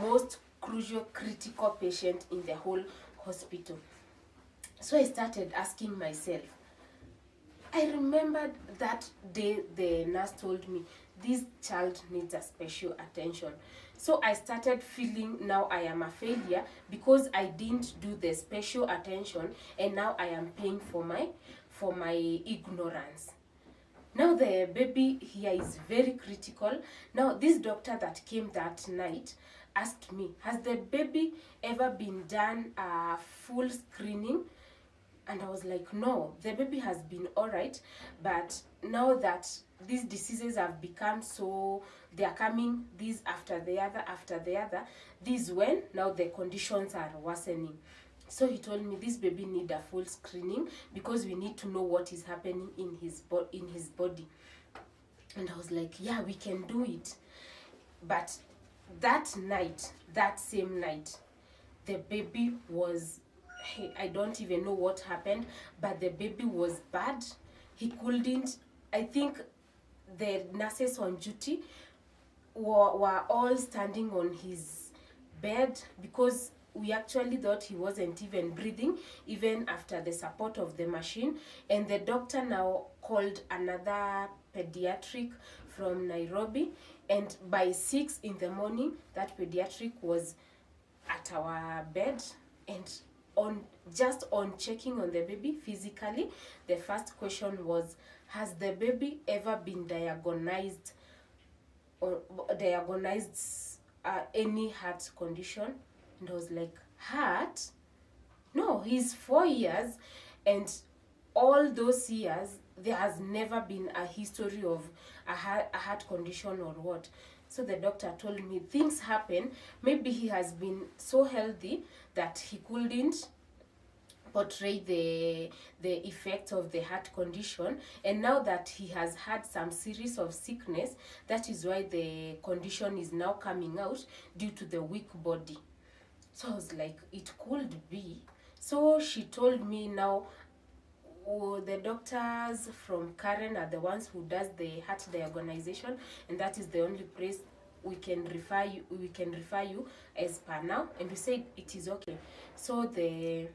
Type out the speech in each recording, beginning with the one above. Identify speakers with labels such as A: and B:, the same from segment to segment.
A: most crucial, critical patient in the whole hospital. So I started asking myself. I remembered that day the nurse told me this child needs a special attention. So I started feeling now I am a failure because I didn't do the special attention, and now I am paying for my ignorance. Now the baby here is very critical. Now this doctor that came that night asked me, has the baby ever been done a full screening? And I was like, no, the baby has been all right, but now that these diseases have become so, they are coming this after the other, this when now the conditions are worsening. So he told me this baby need a full screening because we need to know what is happening in his body. And I was like, yeah, we can do it. But that same night, the baby was, I don't even know what happened, but the baby was bad. He couldn't, I think the nurses on duty were all standing on his bed because we actually thought he wasn't even breathing, even after the support of the machine. And the doctor now called another pediatric from Nairobi, and by 6 in the morning, that pediatric was at our bed. And on checking on the baby physically, the first question was, has the baby ever been diagnosed any heart condition? And I was like, heart? No, he's 4 years, and all those years there has never been a history of a heart condition or what. So the doctor told me things happen. Maybe he has been so healthy that he couldn't portray the effect of the heart condition, and now that he has had some series of sickness, that is why the condition is now coming out due to the weak body. So I was like, it could be. So she told me now, the doctors from Karen are the ones who does the heart diagnostic, and that is the only place we can refer you as per now. And we said it is okay. So the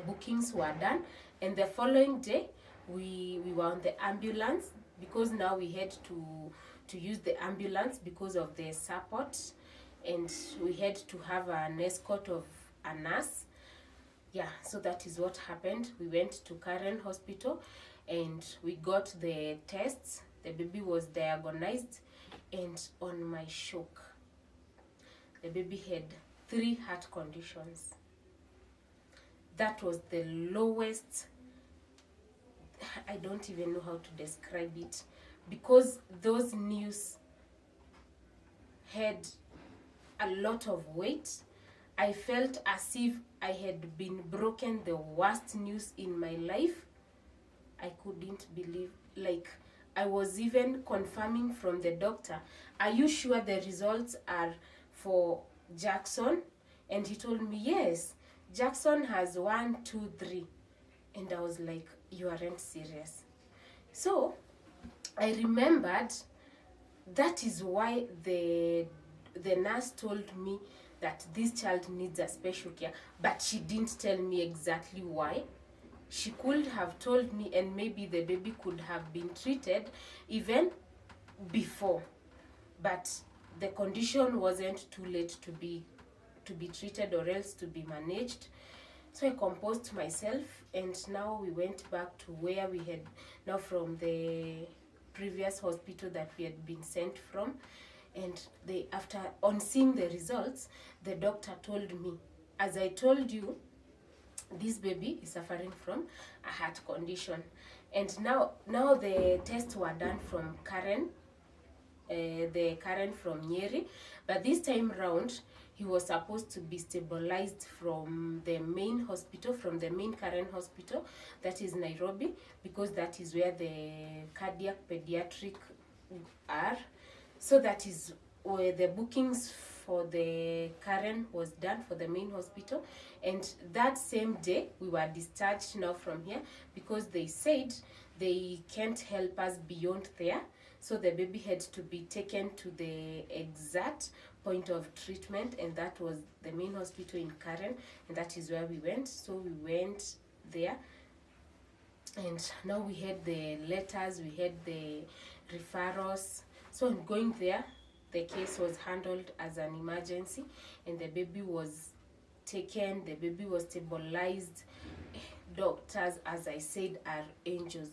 A: bookings were done, and the following day we were on the ambulance, because now we had to use the ambulance because of the support, and we had to have an escort of a nurse. Yeah, so that is what happened. We went to Karen Hospital and we got the tests. The baby was diagnosed, and on my shock, the baby had 3 heart conditions. That was the lowest. I don't even know how to describe it, because those news had a lot of weight. I felt as if I had been broken the worst news in my life. I couldn't believe, like, I was even confirming from the doctor, are you sure the results are for Jackson? And he told me, yes, Jackson has 1, 2, 3. And I was like, you aren't serious. So I remembered that is why the nurse told me that this child needs a special care, but she didn't tell me exactly why. She could have told me, and maybe the baby could have been treated even before, but the condition wasn't too late to be treated or else to be managed. So I composed myself, and now we went back to where we had, now from the previous hospital that we had been sent from. And after on seeing the results, the doctor told me, as I told you, this baby is suffering from a heart condition. And now the tests were done from Karen, the Karen from Nyeri, but this time round he was supposed to be stabilized from the main hospital, from the main Karen hospital, that is Nairobi, because that is where the cardiac pediatric are. So that is where the bookings for the Karen was done for the main hospital. And that same day we were discharged now from here, because they said they can't help us beyond there. So the baby had to be taken to the exact point of treatment, and that was the main hospital in Karen, and that is where we went. So we went there, and now we had the letters, we had the referrals. So on going there, the case was handled as an emergency, and the baby was taken, the baby was stabilized. Doctors, as I said, are angels.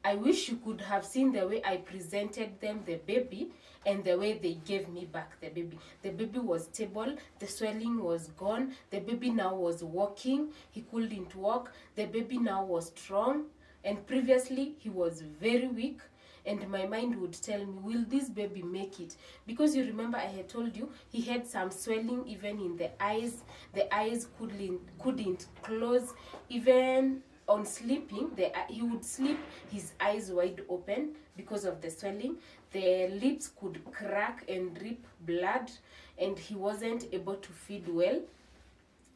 A: I wish you could have seen the way I presented them the baby and the way they gave me back the baby. The baby was stable, the swelling was gone, the baby now was walking, he couldn't walk, the baby now was strong, and previously he was very weak. And my mind would tell me, will this baby make it? Because you remember I had told you he had some swelling even in the eyes. The eyes couldn't close. Even on sleeping, he would sleep his eyes wide open because of the swelling. The lips could crack and drip blood, and he wasn't able to feed well.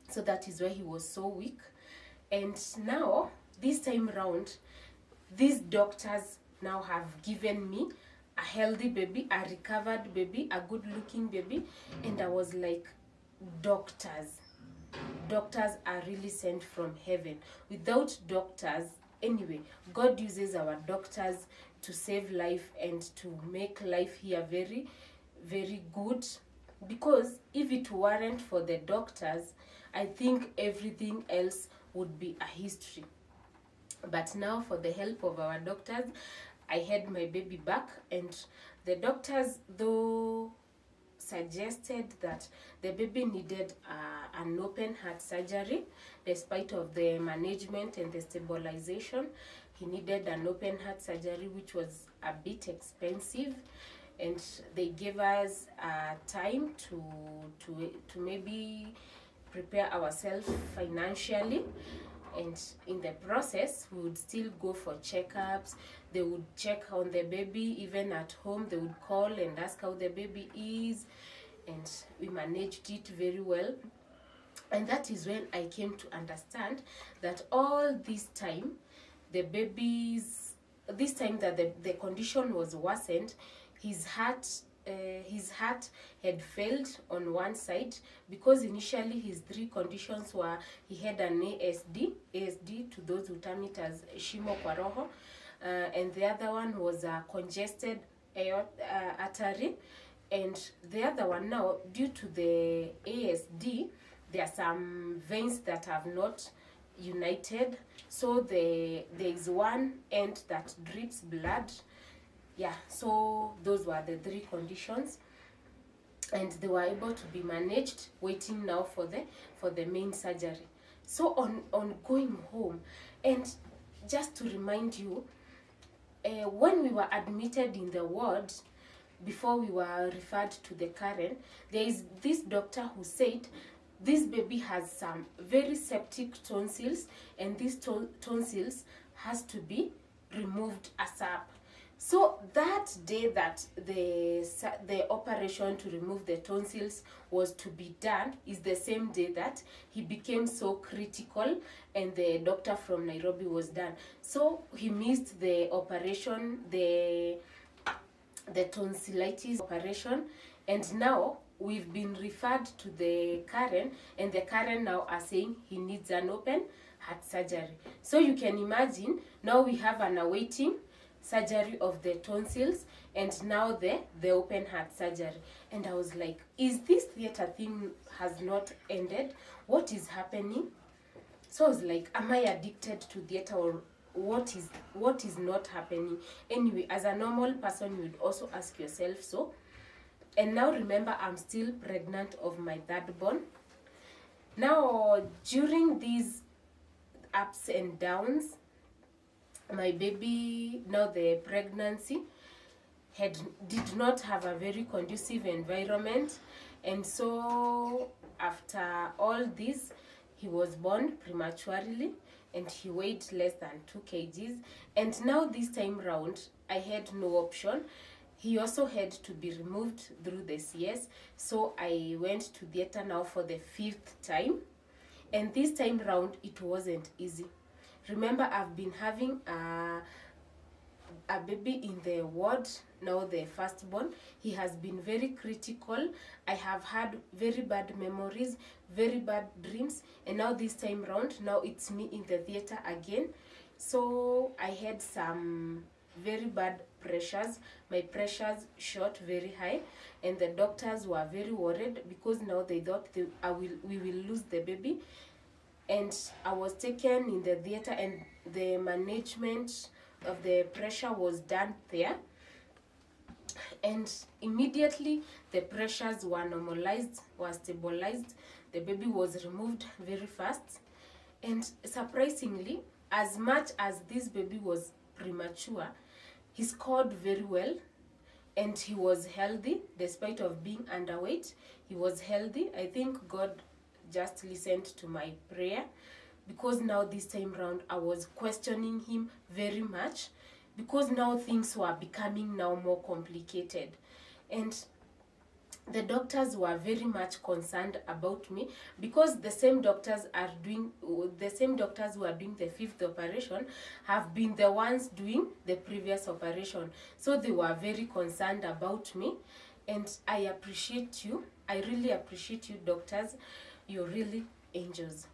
A: So that is why he was so weak. And now, this time round, these doctors now have given me a healthy baby, a recovered baby, a good looking baby. And I was like, doctors are really sent from heaven. Without doctors, anyway, God uses our doctors to save life and to make life here very, very good. Because if it weren't for the doctors, I think everything else would be a history. But now, for the help of our doctors, I had my baby back, and the doctors, though, suggested that the baby needed an open heart surgery. Despite of the management and the stabilization, he needed an open heart surgery, which was a bit expensive, and they gave us time to maybe prepare ourselves financially. And in the process, we would still go for checkups. They would check on the baby. Even at home, they would call and ask how the baby is, and we managed it very well. And that is when I came to understand that all this time, this time that the condition was worsened, his heart had failed on one side, because initially his three conditions were, he had an ASD, to those who term it as shimo kwa roho, and the other one was a congested artery, and the other one, now, due to the ASD, there are some veins that have not united, so there is one end that drips blood. Yeah, so those were the three conditions, and they were able to be managed, waiting now for the main surgery. So on going home, and just to remind you, when we were admitted in the ward, before we were referred to the Karen, there is this doctor who said this baby has some very septic tonsils, and these tonsils has to be removed ASAP. So that day that the operation to remove the tonsils was to be done is the same day that he became so critical, and the doctor from Nairobi was done. So he missed the operation, the tonsillitis operation, and now we've been referred to the Karen, and the Karen now are saying he needs an open heart surgery. So you can imagine, now we have an awaiting surgery of the tonsils, and now the open heart surgery. And I was like, is this theater thing has not ended? What is happening? So I was like, am I addicted to theater, or what is not happening? Anyway, as a normal person, you would also ask yourself so. And now remember, I'm still pregnant of my third born. Now, during these ups and downs, my baby, now the pregnancy, did not have a very conducive environment, and so after all this, he was born prematurely, and he weighed less than 2 kgs. And now this time round, I had no option. He also had to be removed through the CS, so I went to theater now for the 5th time, and this time round it wasn't easy. Remember, I've been having a baby in the ward, now the firstborn. He has been very critical. I have had very bad memories, very bad dreams, and now this time round, now it's me in the theater again. So I had some very bad pressures. My pressures shot very high, and the doctors were very worried because now they thought we will lose the baby. And I was taken in the theater, and the management of the pressure was done there, and immediately the pressures were normalized, were stabilized. The baby was removed very fast, and surprisingly, as much as this baby was premature, he scored very well, and he was healthy despite of being underweight. He was healthy. I think God just listened to my prayer, because now this time round I was questioning him very much, because now things were becoming now more complicated, and the doctors were very much concerned about me, because the same doctors who are doing the fifth operation have been the ones doing the previous operation. So they were very concerned about me, and I appreciate you. I really appreciate you, doctors. You're really angels.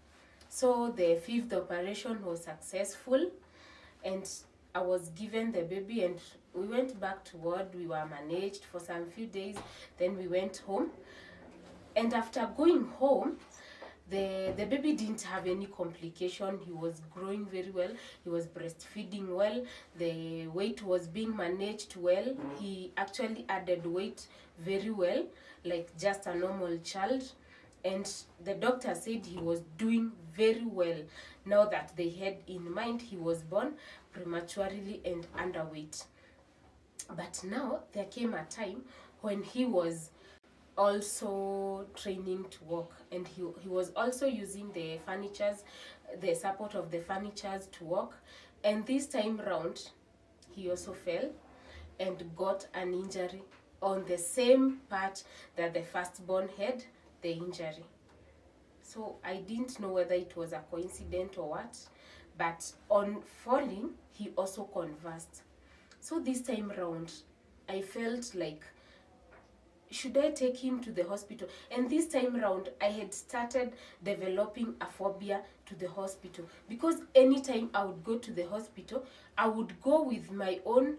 A: So the fifth operation was successful, and I was given the baby, and we went back to ward. We were managed for some few days, then we went home. And after going home, the baby didn't have any complication. He was growing very well. He was breastfeeding well. The weight was being managed well. He actually added weight very well, like just a normal child. And the doctor said he was doing very well, now that they had in mind he was born prematurely and underweight. But now there came a time when he was also training to walk, and he was also using the support of the furnitures to walk. And this time round, he also fell and got an injury on the same part that the firstborn had the injury. So I didn't know whether it was a coincidence or what, but on falling, he also convulsed. So this time round, I felt like, should I take him to the hospital? And this time round, I had started developing a phobia to the hospital, because anytime I would go to the hospital, I would go with my own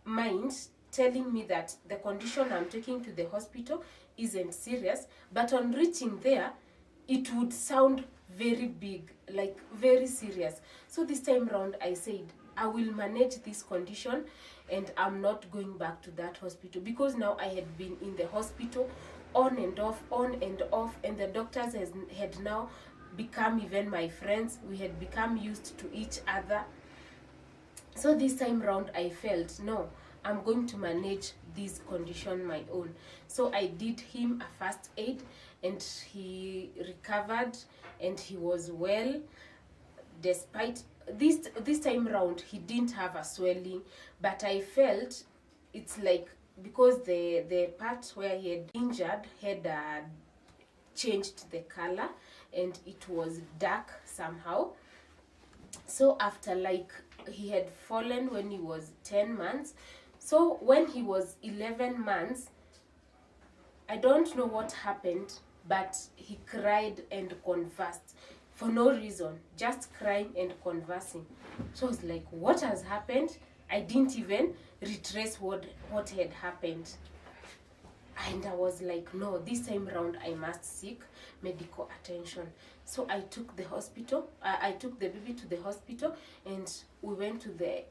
A: mind telling me that the condition I'm taking to the hospital isn't serious, but on reaching there, it would sound very big, like very serious. So this time round, I said, I will manage this condition, and I'm not going back to that hospital, because now I had been in the hospital on and off, and the doctors had now become even my friends. We had become used to each other. So this time round, I felt, no, I'm going to manage this condition my own. So I did him a first aid, and he recovered, and he was well. Despite this time round, he didn't have a swelling, but I felt it's like, because the part where he had injured had changed the color, and it was dark somehow. So after, like, he had fallen when he was 10 months. So when he was 11 months, I don't know what happened, but he cried and conversed for no reason, just crying and conversing. So I was like, what has happened? I didn't even retrace what had happened. And I was like, no, this time round I must seek medical attention. So I took the baby to the hospital, and we went to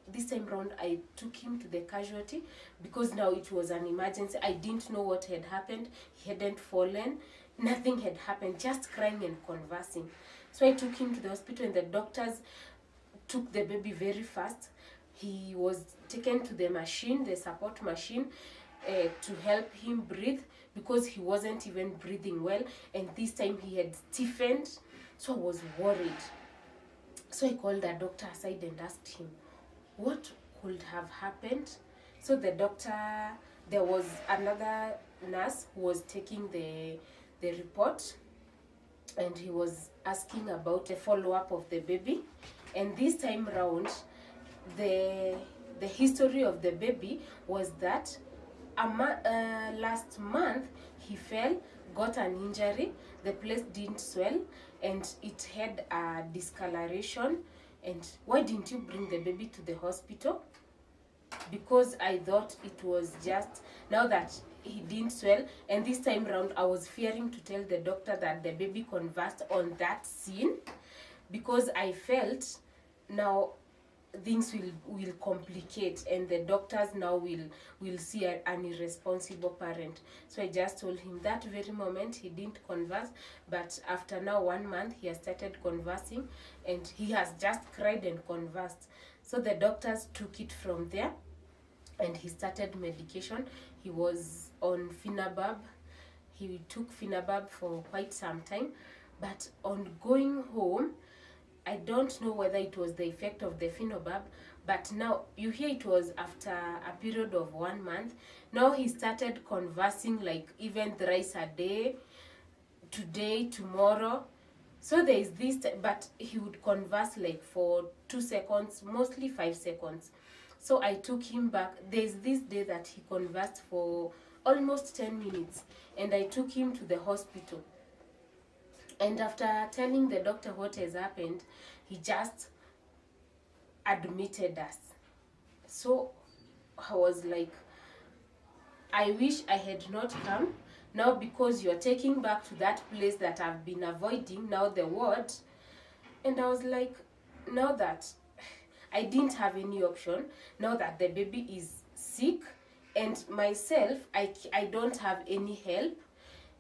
A: this time round I took him to the casualty, because now it was an emergency. I didn't know what had happened. He hadn't fallen. Nothing had happened, just crying and conversing. So I took him to the hospital, and the doctors took the baby very fast. He was taken to the machine, the support machine, to help him breathe, because he wasn't even breathing well, and this time he had stiffened. So I was worried. So I called the doctor aside and asked him what could have happened. So the doctor, there was another nurse who was taking the report, and he was asking about the follow-up of the baby. And this time round, the the history of the baby was that last month he fell, got an injury, the place didn't swell, and it had a discoloration. And why didn't you bring the baby to the hospital? Because I thought it was just now that he didn't swell. And this time round I was fearing to tell the doctor that the baby convulsed on that scene, because I felt now things will complicate, and the doctors now will see an irresponsible parent. So I just told him that very moment he didn't converse, but after now 1 month he has started conversing, and he has just cried and conversed. So the doctors took it from there, and he started medication. He was on Finabab. He took Finabab for quite some time, but on going home, I don't know whether it was the effect of the Finabab, but now you hear it was after a period of 1 month. Now he started conversing like even thrice a day, today, tomorrow. So there is this, but he would converse like for 2 seconds, mostly 5 seconds. So I took him back. There's this day that he conversed for almost 10 minutes, and I took him to the hospital. And after telling the doctor what has happened, he just admitted us. So I was like, I wish I had not come. Now because you're taking back to that place that I've been avoiding, now the ward. And I was like, now that I didn't have any option, now that the baby is sick, and myself, I don't have any help.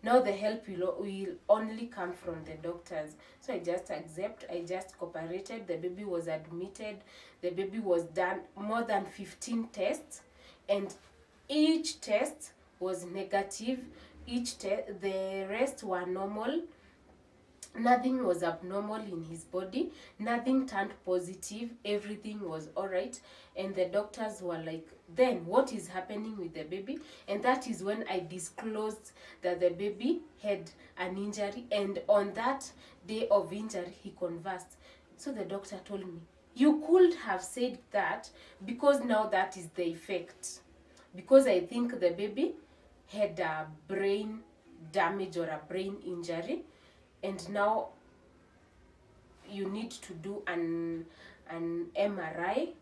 A: Now the help will only come from the doctors. So I just I just cooperated. The baby was admitted. The baby was done more than 15 tests, and each test was negative. The rest were normal. Nothing was abnormal in his body. Nothing turned positive. Everything was all right. And the doctors were like, then what is happening with the baby? And that is when I disclosed that the baby had an injury, and on that day of injury he conversed. So the doctor told me, you could have said that, because now that is the effect. Because I think the baby had a brain damage or a brain injury, and now you need to do an MRI,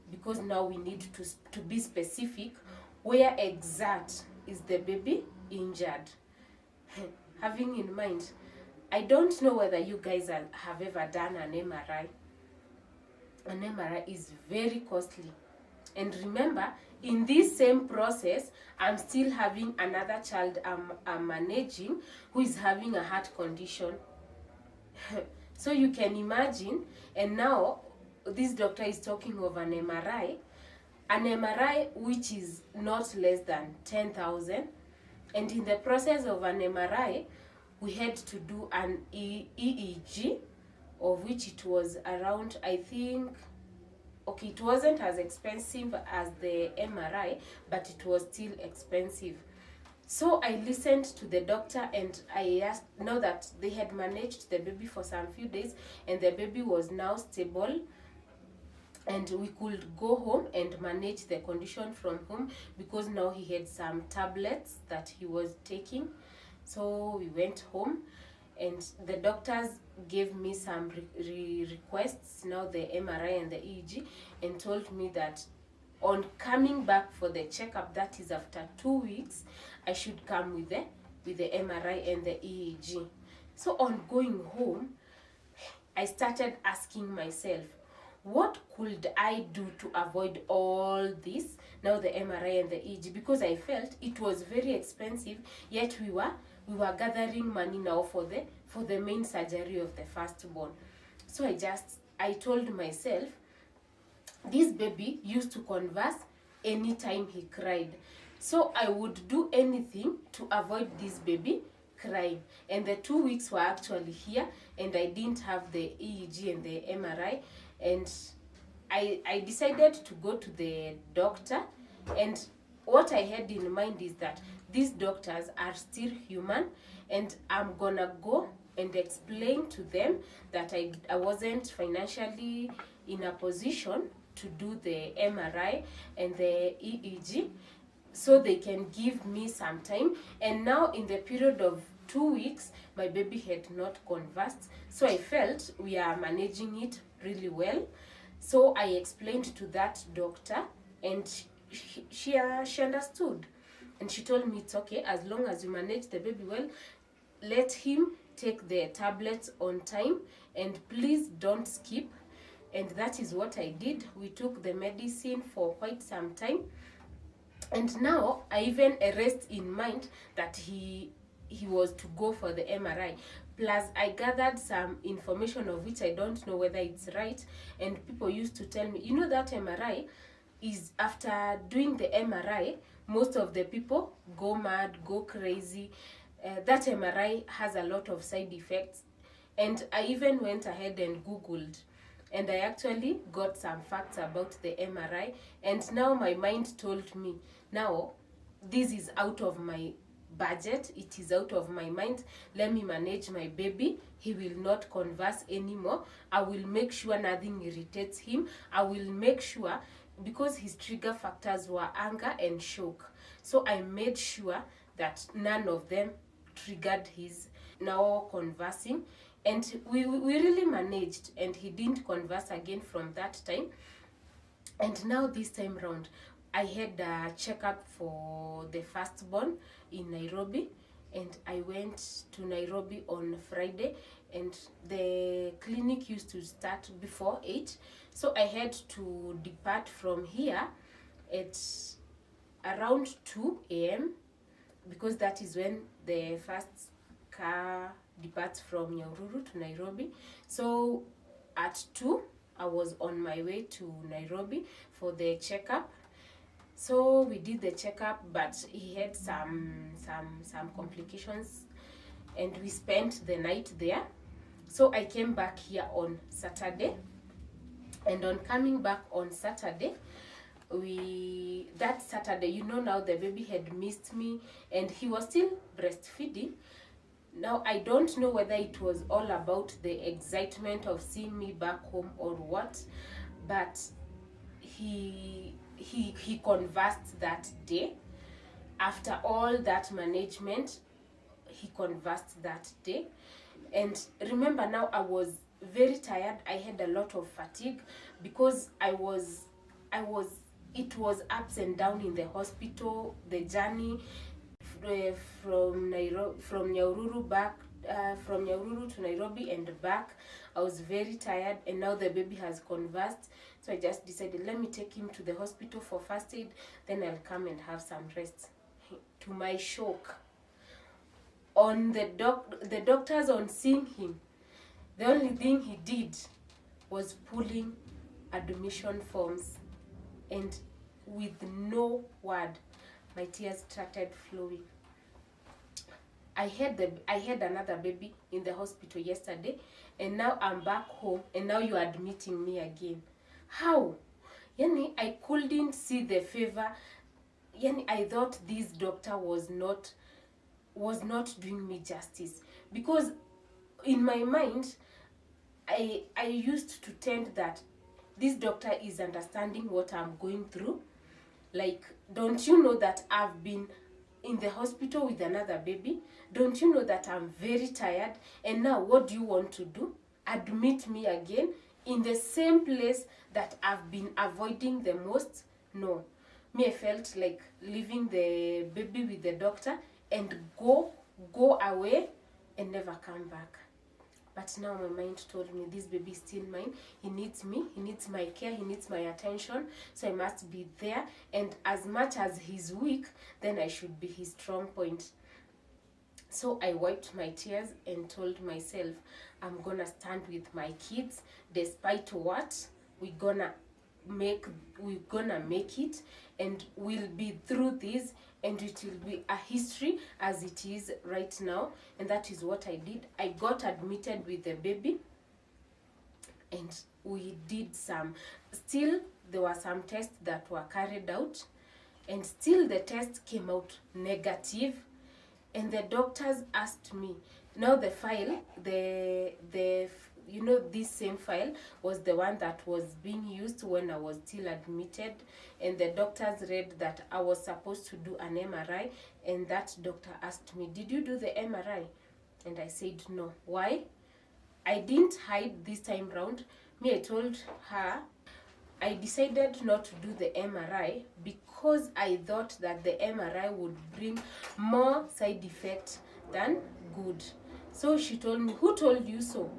A: because now we need to be specific where exact is the baby injured. Having in mind, I don't know whether you guys have ever done an MRI. An MRI is very costly. And remember, in this same process, I'm still having another child I'm managing who is having a heart condition. So you can imagine, and now this doctor is talking of an MRI which is not less than 10,000. And in the process of an MRI, we had to do an EEG, of which it was around, I think, okay, it wasn't as expensive as the MRI, but it was still expensive. So I listened to the doctor, and I asked, now that they had managed the baby for some few days, and the baby was now stable, and we could go home and manage the condition from home, because now he had some tablets that he was taking. So we went home, and the doctors gave me some requests, now the MRI and the EEG, and told me that on coming back for the checkup, that is after 2 weeks, I should come with the MRI and the EEG. So on going home, I started asking myself, what could I do to avoid all this, now the MRI and the EEG, because I felt it was very expensive, yet we were gathering money now for the main surgery of the firstborn. So I told myself, this baby used to converse anytime he cried. So I would do anything to avoid this baby crying. And the 2 weeks were actually here, and I didn't have the EEG and the MRI. And I decided to go to the doctor, and what I had in mind is that these doctors are still human, and I'm gonna go and explain to them that I wasn't financially in a position to do the MRI and the EEG, so they can give me some time. And now in the period of 2 weeks, my baby had not conversed, so I felt we are managing it really well. So I explained to that doctor, and she understood, and she told me it's okay as long as you manage the baby well. Let him take the tablets on time, and please don't skip. And that is what I did. We took the medicine for quite some time, and now I even erased in mind that he was to go for the MRI. Plus, I gathered some information of which I don't know whether it's right. And people used to tell me, you know, that MRI is, after doing the MRI, most of the people go mad, go crazy. That MRI has a lot of side effects. And I even went ahead and Googled, and I actually got some facts about the MRI. And now my mind told me, now this is out of my budget, it is out of my mind. Let me manage my baby. He will not converse anymore. I will make sure nothing irritates him. I will make sure, because his trigger factors were anger and shock, so I made sure that none of them triggered his now conversing. And we really managed, and he didn't converse again from that time. And now this time round, I had a checkup for the firstborn in Nairobi, and I went to Nairobi on Friday, and the clinic used to start before 8, so I had to depart from here at around 2 a.m. because that is when the first car departs from Nyahururu to Nairobi. So at 2, I was on my way to Nairobi for the checkup. So we did the checkup, but he had some complications, and we spent the night there. So I came back here on Saturday, and on coming back on Saturday, that Saturday, you know, now the baby had missed me, and he was still breastfeeding. Now I don't know whether it was all about the excitement of seeing me back home or what, but he conversed that day. After all that management, he conversed that day. And remember, now I was very tired. I had a lot of fatigue because it was ups and down in the hospital, the journey from Nyahururu back, from Nyahururu to Nairobi and back. I was very tired, and now the baby has conversed, so I just decided, let me take him to the hospital for first aid, then I'll come and have some rest. To my shock, on the doctors, on seeing him, the only thing he did was pulling admission forms, and with no word, my tears started flowing. I had another baby in the hospital yesterday, and now I'm back home, and now you're admitting me again. How? Yani, I couldn't see the favor. Yani, I thought this doctor was not doing me justice, because in my mind, I used to tend that this doctor is understanding what I'm going through. Like, don't you know that I've been in the hospital with another baby? Don't you know that I'm very tired? And now what do you want to do? Admit me again in the same place that I've been avoiding the most? No. Me, I felt like leaving the baby with the doctor and go away and never come back. But now my mind told me, this baby is still mine. He needs me. He needs my care. He needs my attention. So I must be there. And as much as he's weak, then I should be his strong point. So I wiped my tears and told myself, I'm gonna stand with my kids despite what. We're gonna make it, and we'll be through this, and it will be a history as it is right now. And that is what I did. I got admitted with the baby, and we did still there were some tests that were carried out, and still the test came out negative. And the doctors asked me, now the file, the this same file was the one that was being used when I was still admitted, and the doctors read that I was supposed to do an MRI, and that doctor asked me, did you do the MRI? And I said no. Why? I didn't hide this time round. Me, I told her I decided not to do the MRI because I thought that the MRI would bring more side effects than good. So she told me, who told you so?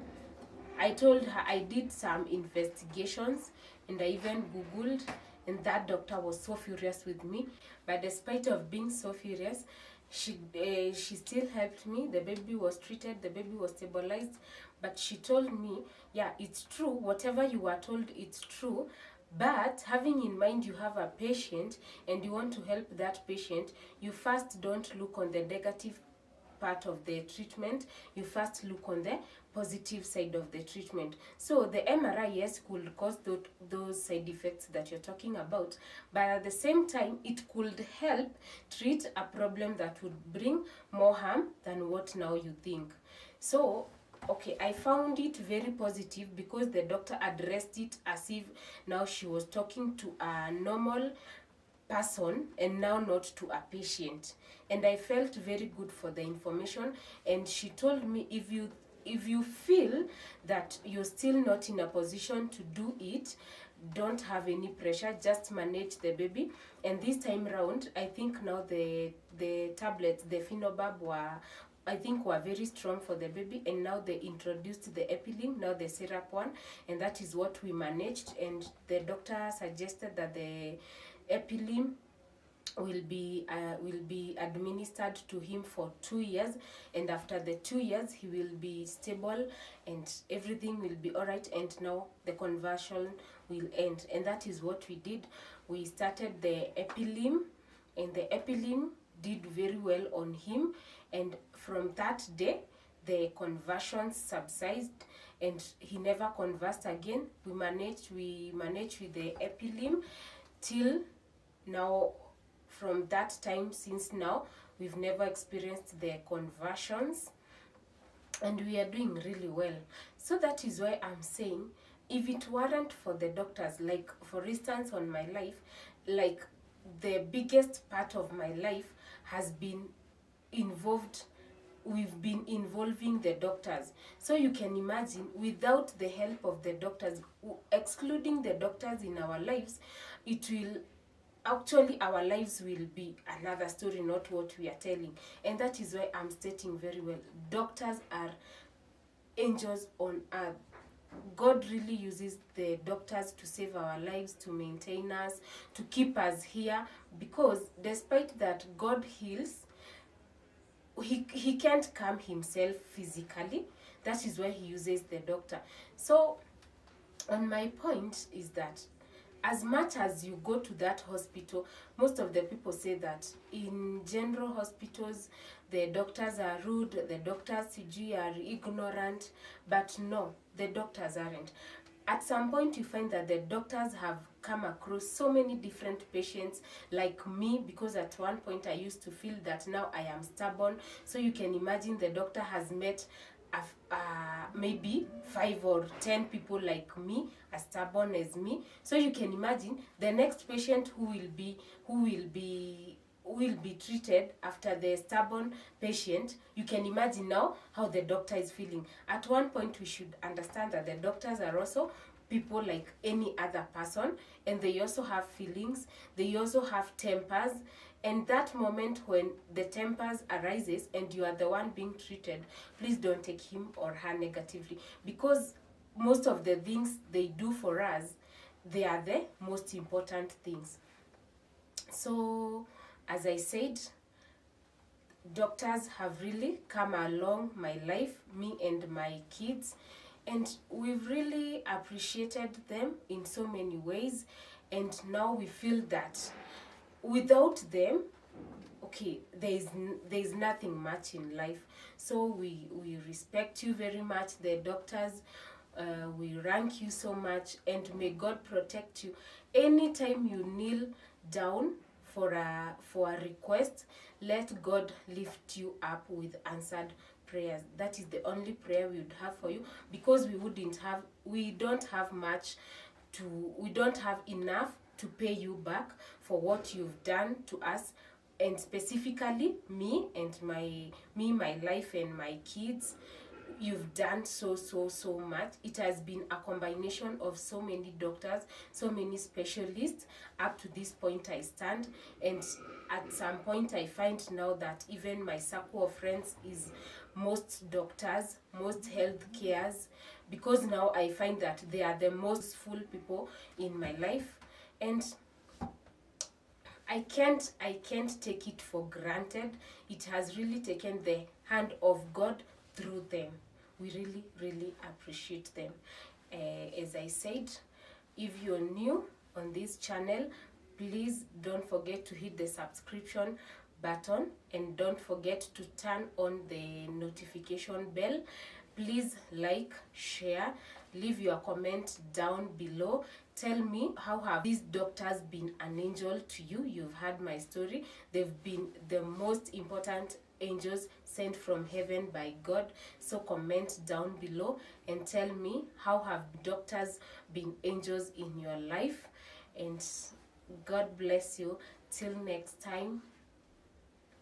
A: I told her I did some investigations and I even Googled, and that doctor was so furious with me. But despite of being so furious, she still helped me. The baby was treated, the baby was stabilized. But she told me, yeah, it's true, whatever you were told, it's true. But having in mind you have a patient and you want to help that patient, you first don't look on the negative part of the treatment, you first look on the positive side of the treatment. So the MRI, yes, could cause those side effects that you're talking about, but at the same time it could help treat a problem that would bring more harm than what now you think. So okay, I found it very positive because the doctor addressed it as if now she was talking to a normal person and now not to a patient, and I felt very good for the information. And she told me, if you feel that you're still not in a position to do it, don't have any pressure, just manage the baby. And this time round, I think now the tablets, the Phenobarb, were very strong for the baby, and now they introduced the Epilim, now the syrup one, and that is what we managed. And the doctor suggested that the Epilim will be administered to him for 2 years, and after the 2 years he will be stable and everything will be all right, and now the conversion will end. And that is what we did. We started the Epilim, and the Epilim did very well on him, and from that day the conversions subsided and he never conversed again. We managed with the Epilim till now. From that time, since now, we've never experienced the conversions, and we are doing really well. So that is why I'm saying, if it weren't for the doctors, like for instance on my life, like the biggest part of my life has been involved, we've been involving the doctors. So you can imagine, without the help of the doctors, excluding the doctors in our lives, it will actually, our lives will be another story, not what we are telling. And that is why I'm stating very well, doctors are angels on earth. God really uses the doctors to save our lives, to maintain us, to keep us here, because despite that God heals, he can't come himself physically. That is why he uses the doctor. So on my point is that as much as you go to that hospital, most of the people say that in general hospitals, the doctors are rude, the doctors are ignorant, but no, the doctors aren't. At some point, you find that the doctors have come across so many different patients like me, because at one point I used to feel that now I am stubborn. So you can imagine the doctor has met maybe 5 or 10 people like me, as stubborn as me. So you can imagine the next patient who will be treated after the stubborn patient. You can imagine now how the doctor is feeling. At one point, we should understand that the doctors are also people like any other person, and they also have feelings, they also have tempers. And that moment when the tempers arises and you are the one being treated, please don't take him or her negatively, because most of the things they do for us, they are the most important things. So as I said, doctors have really come along my life, me and my kids, and we've really appreciated them in so many ways. And now we feel that without them, okay, there's nothing much in life. So we respect you very much, the doctors. We rank you so much, and may God protect you. Anytime you kneel down for a request, let God lift you up with answered prayers. That is the only prayer we would have for you, because we don't have much we don't have enough to pay you back for what you've done to us, and specifically me and my life and my kids. You've done so much. It has been a combination of so many doctors, so many specialists. Up to this point I stand, and at some point I find now that even my circle of friends is most doctors, most health cares, because now I find that they are the most full people in my life. And I can't take it for granted. It has really taken the hand of God through them. We really appreciate them. As I said, if you're new on this channel, please don't forget to hit the subscription button, and don't forget to turn on the notification bell. Please like, share, leave your comment down below. Tell me, how have these doctors been an angel to you? You've heard my story. They've been the most important angels sent from heaven by God. So comment down below and tell me, how have doctors been angels in your life? And God bless you. Till next time.